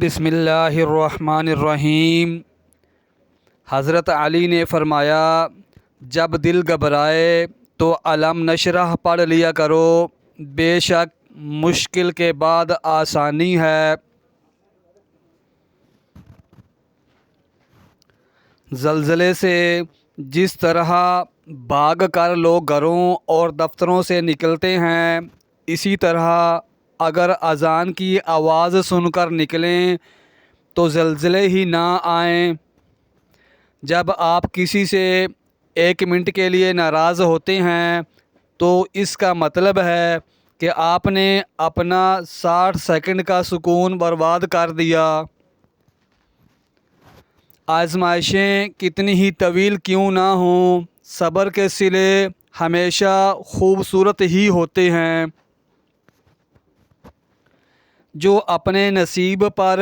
بسم اللہ الرحمن الرحیم۔ حضرت علی نے فرمایا، جب دل گھبرائے تو علم نشرح پڑھ لیا کرو، بے شک مشکل کے بعد آسانی ہے۔ زلزلے سے جس طرح بھاگ کر لوگ گھروں اور دفتروں سے نکلتے ہیں، اسی طرح اگر اذان کی آواز سن کر نکلیں تو زلزلے ہی نہ آئیں۔ جب آپ کسی سے 1 منٹ کے لیے ناراض ہوتے ہیں تو اس کا مطلب ہے کہ آپ نے اپنا 60 سیکنڈ کا سکون برباد کر دیا۔ آزمائشیں کتنی ہی طویل کیوں نہ ہوں، صبر کے صلے ہمیشہ خوبصورت ہی ہوتے ہیں۔ جو اپنے نصیب پر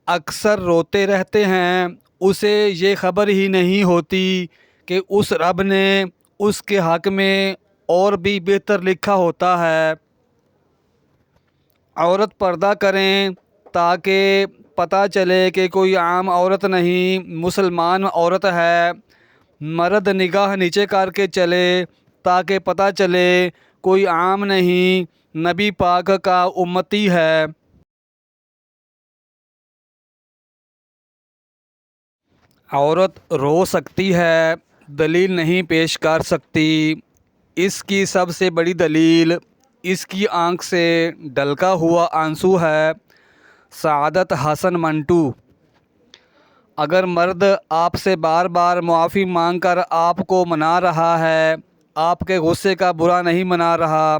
اکثر روتے رہتے ہیں، اسے یہ خبر ہی نہیں ہوتی کہ اس رب نے اس کے حق میں اور بھی بہتر لکھا ہوتا ہے۔ عورت پردہ کریں تاکہ پتہ چلے کہ کوئی عام عورت نہیں، مسلمان عورت ہے۔ مرد نگاہ نیچے کر کے چلے تاکہ پتہ چلے کوئی عام نہیں، نبی پاک کا امتی ہے۔ عورت رو سکتی ہے، دلیل نہیں پیش کر سکتی۔ اس کی سب سے بڑی دلیل اس کی آنکھ سے ڈھلکا ہوا آنسو ہے۔ سعادت حسن منٹو۔ اگر مرد آپ سے بار بار معافی مانگ کر آپ کو منا رہا ہے، آپ کے غصے کا برا نہیں منا رہا،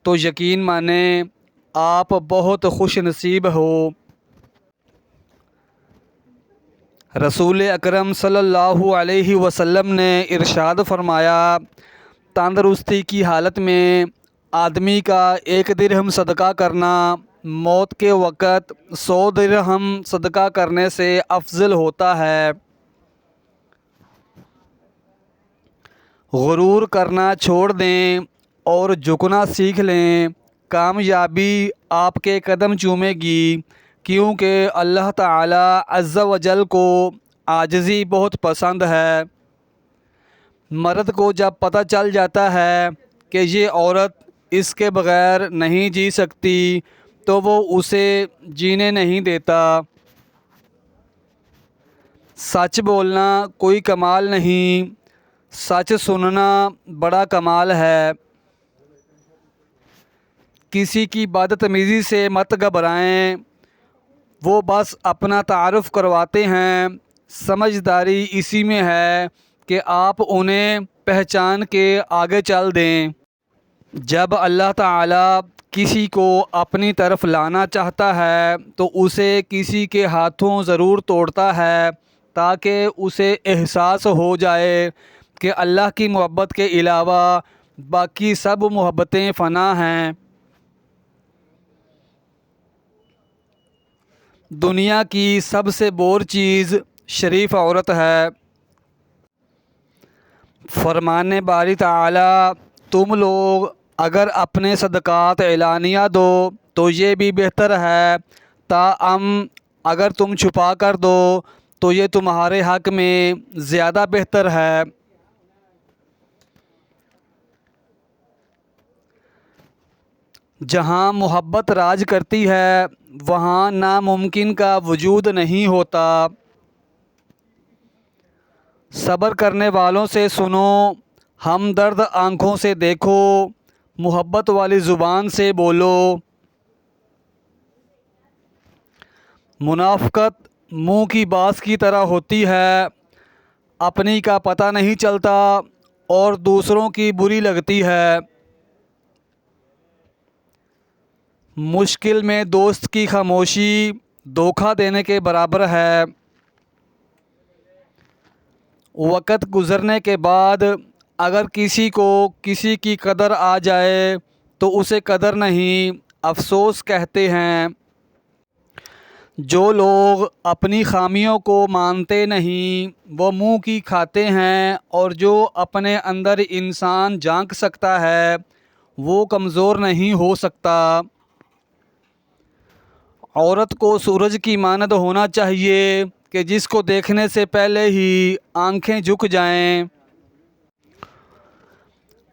تو یقین مانیں آپ بہت خوش نصیب ہو۔ رسول اکرم صلی اللہ علیہ وسلم نے ارشاد فرمایا، تندرستی کی حالت میں آدمی کا 1 درہم صدقہ کرنا موت کے وقت 100 درہم صدقہ کرنے سے افضل ہوتا ہے۔ غرور کرنا چھوڑ دیں اور جھکنا سیکھ لیں، کامیابی آپ کے قدم چومے گی، کیونکہ اللہ تعالی عز و جل کو عاجزی بہت پسند ہے۔ مرد کو جب پتہ چل جاتا ہے کہ یہ عورت اس کے بغیر نہیں جی سکتی تو وہ اسے جینے نہیں دیتا۔ سچ بولنا کوئی کمال نہیں، سچ سننا بڑا کمال ہے۔ کسی کی بدتمیزی سے مت گھبرائیں، وہ بس اپنا تعارف کرواتے ہیں۔ سمجھداری اسی میں ہے کہ آپ انہیں پہچان کے آگے چل دیں۔ جب اللہ تعالیٰ کسی کو اپنی طرف لانا چاہتا ہے تو اسے کسی کے ہاتھوں ضرور توڑتا ہے تاکہ اسے احساس ہو جائے کہ اللہ کی محبت کے علاوہ باقی سب محبتیں فنا ہیں۔ دنیا کی سب سے بور چیز شریف عورت ہے۔ فرمانے باری تعالیٰ، تم لوگ اگر اپنے صدقات اعلانیہ دو تو یہ بھی بہتر ہے، تاہم اگر تم چھپا کر دو تو یہ تمہارے حق میں زیادہ بہتر ہے۔ جہاں محبت راج کرتی ہے وہاں ناممکن کا وجود نہیں ہوتا۔ صبر کرنے والوں سے سنو، ہمدرد آنکھوں سے دیکھو، محبت والی زبان سے بولو۔ منافقت منہ کی باس کی طرح ہوتی ہے، اپنی کا پتہ نہیں چلتا اور دوسروں کی بری لگتی ہے۔ مشکل میں دوست کی خاموشی دھوکہ دینے کے برابر ہے۔ وقت گزرنے کے بعد اگر کسی کو کسی کی قدر آ جائے تو اسے قدر نہیں، افسوس کہتے ہیں۔ جو لوگ اپنی خامیوں کو مانتے نہیں وہ منہ کی کھاتے ہیں، اور جو اپنے اندر انسان جھانک سکتا ہے وہ کمزور نہیں ہو سکتا۔ عورت کو سورج کی مانند ہونا چاہیے کہ جس کو دیکھنے سے پہلے ہی آنکھیں جھک جائیں۔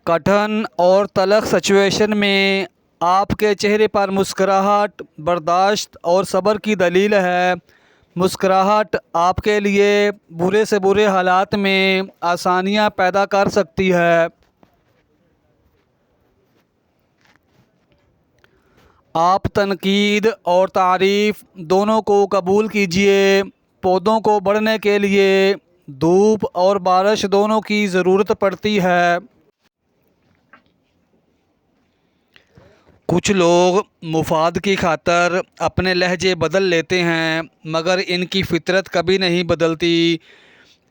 کٹھن اور تلخ سچویشن میں آپ کے چہرے پر مسکراہٹ برداشت اور صبر کی دلیل ہے۔ مسکراہٹ آپ کے لیے برے سے برے حالات میں آسانیاں پیدا کر سکتی ہے۔ آپ تنقید اور تعریف دونوں کو قبول کیجیے۔ پودوں کو بڑھنے کے لیے دھوپ اور بارش دونوں کی ضرورت پڑتی ہے۔ کچھ لوگ مفاد کی خاطر اپنے لہجے بدل لیتے ہیں مگر ان کی فطرت کبھی نہیں بدلتی۔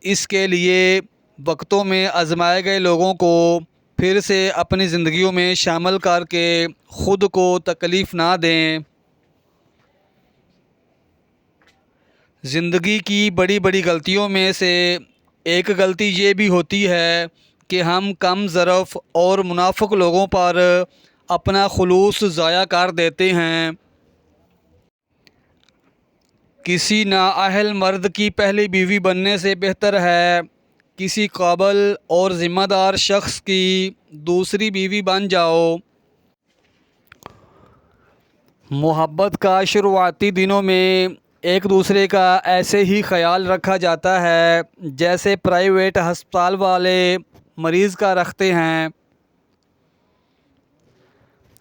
اس کے لیے وقتوں میں آزمائے گئے لوگوں کو پھر سے اپنی زندگیوں میں شامل کر کے خود کو تکلیف نہ دیں۔ زندگی کی بڑی بڑی غلطیوں میں سے ایک غلطی یہ بھی ہوتی ہے کہ ہم کم ظرف اور منافق لوگوں پر اپنا خلوص ضائع کر دیتے ہیں۔ کسی نااہل مرد کی پہلی بیوی بننے سے بہتر ہے کسی قابل اور ذمہ دار شخص کی دوسری بیوی بن جاؤ۔ محبت کا شروعاتی دنوں میں ایک دوسرے کا ایسے ہی خیال رکھا جاتا ہے جیسے پرائیویٹ ہسپتال والے مریض کا رکھتے ہیں۔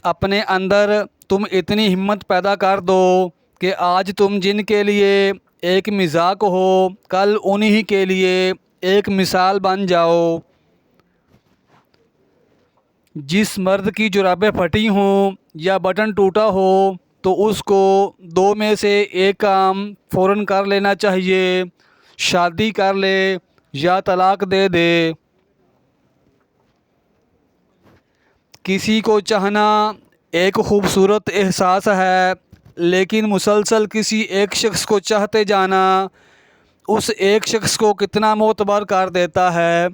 اپنے اندر تم اتنی ہمت پیدا کر دو کہ آج تم جن کے لیے ایک مذاق ہو کل انہی کے لیے ایک مثال بن جاؤ۔ جس مرد کی جرابیں پھٹی ہوں یا بٹن ٹوٹا ہو تو اس کو دو میں سے ایک کام فوراً کر لینا چاہیے، شادی کر لے یا طلاق دے دے۔ کسی کو چاہنا ایک خوبصورت احساس ہے لیکن مسلسل کسی ایک شخص کو چاہتے جانا اس ایک شخص کو کتنا معتبر کر دیتا ہے۔